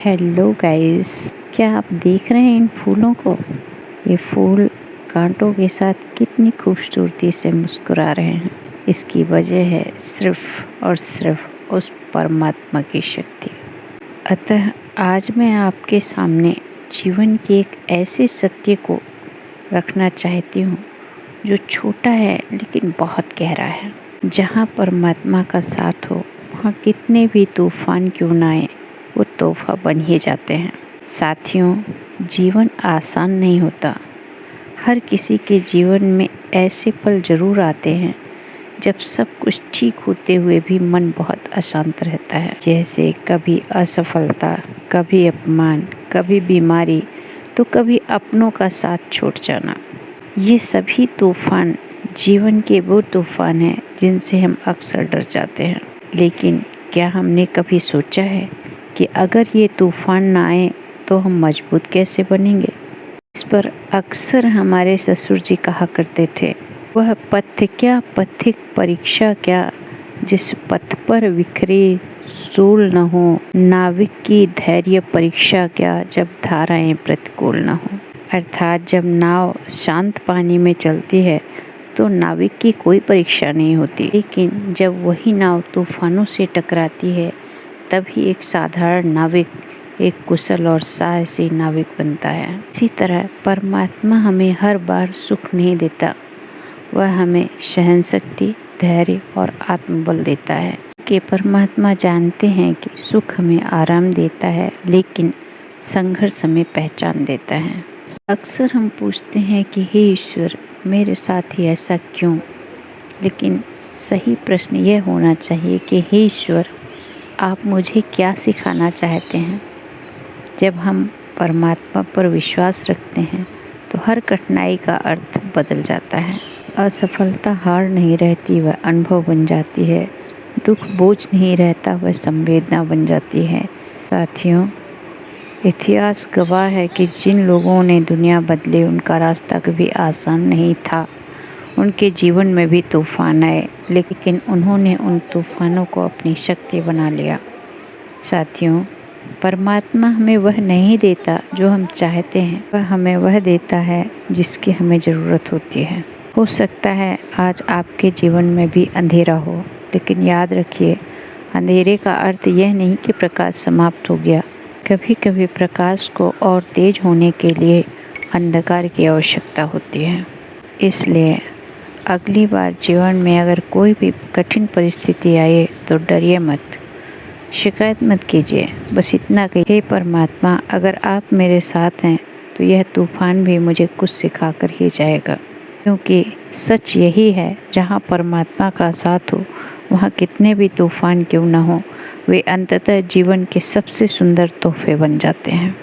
Hello guys, क्या आप देख रहे हैं इन फूलों को? ये फूल कांटों के साथ कितनी खूबसूरती से मुस्कुरा रहे हैं। इसकी वजह है सिर्फ और सिर्फ उस परमात्मा की शक्ति। अतः आज मैं आपके सामने जीवन के एक ऐसे सत्य को रखना चाहती हूँ जो छोटा है लेकिन बहुत गहरा है। जहाँ परमात्मा का साथ हो वहाँ कितने भी तूफान क्यों ना आए, वो तोहफा बन ही जाते हैं। साथियों, जीवन आसान नहीं होता। हर किसी के जीवन में ऐसे पल जरूर आते हैं जब सब कुछ ठीक होते हुए भी मन बहुत अशांत रहता है। जैसे कभी असफलता, कभी अपमान, कभी बीमारी, तो कभी अपनों का साथ छूट जाना। ये सभी तूफान जीवन के वो तूफान हैं जिनसे हम अक्सर डर जाते हैं। लेकिन क्या हमने कभी सोचा है कि अगर ये तूफान ना आए तो हम मजबूत कैसे बनेंगे? इस पर अक्सर हमारे ससुर जी कहा करते थे, वह पथ क्या पथिक परीक्षा क्या, जिस पथ पर विखरे सूल न हो, नाविक की धैर्य परीक्षा क्या, जब धाराएं प्रतिकूल न हो। अर्थात जब नाव शांत पानी में चलती है तो नाविक की कोई परीक्षा नहीं होती, लेकिन जब वही नाव तूफानों से टकराती है तभी एक साधारण नाविक एक कुशल और साहसी नाविक बनता है। इसी तरह परमात्मा हमें हर बार सुख नहीं देता, वह हमें सहन शक्ति, धैर्य और आत्मबल देता है। कि परमात्मा जानते हैं कि सुख हमें आराम देता है लेकिन संघर्ष हमें पहचान देता है। अक्सर हम पूछते हैं कि हे ईश्वर, मेरे साथ ही ऐसा क्यों? लेकिन सही प्रश्न यह होना चाहिए कि हे ईश्वर, आप मुझे क्या सिखाना चाहते हैं? जब हम परमात्मा पर विश्वास रखते हैं तो हर कठिनाई का अर्थ बदल जाता है। असफलता हार नहीं रहती, वह अनुभव बन जाती है। दुख बोझ नहीं रहता, वह संवेदना बन जाती है। साथियों, इतिहास गवाह है कि जिन लोगों ने दुनिया बदली उनका रास्ता कभी आसान नहीं था। उनके जीवन में भी तूफान आए, लेकिन उन्होंने उन तूफानों को अपनी शक्ति बना लिया। साथियों, परमात्मा हमें वह नहीं देता जो हम चाहते हैं, वह हमें वह देता है जिसकी हमें ज़रूरत होती है। हो सकता है आज आपके जीवन में भी अंधेरा हो, लेकिन याद रखिए, अंधेरे का अर्थ यह नहीं कि प्रकाश समाप्त हो गया। कभी कभी प्रकाश को और तेज होने के लिए अंधकार की आवश्यकता होती है। इसलिए अगली बार जीवन में अगर कोई भी कठिन परिस्थिति आए तो डरिए मत, शिकायत मत कीजिए। बस इतना कहिए, हे परमात्मा, अगर आप मेरे साथ हैं तो यह तूफान भी मुझे कुछ सिखा कर ही जाएगा। क्योंकि सच यही है, जहाँ परमात्मा का साथ हो वहाँ कितने भी तूफान क्यों न हो, वे अंततः जीवन के सबसे सुंदर तोहफे बन जाते हैं।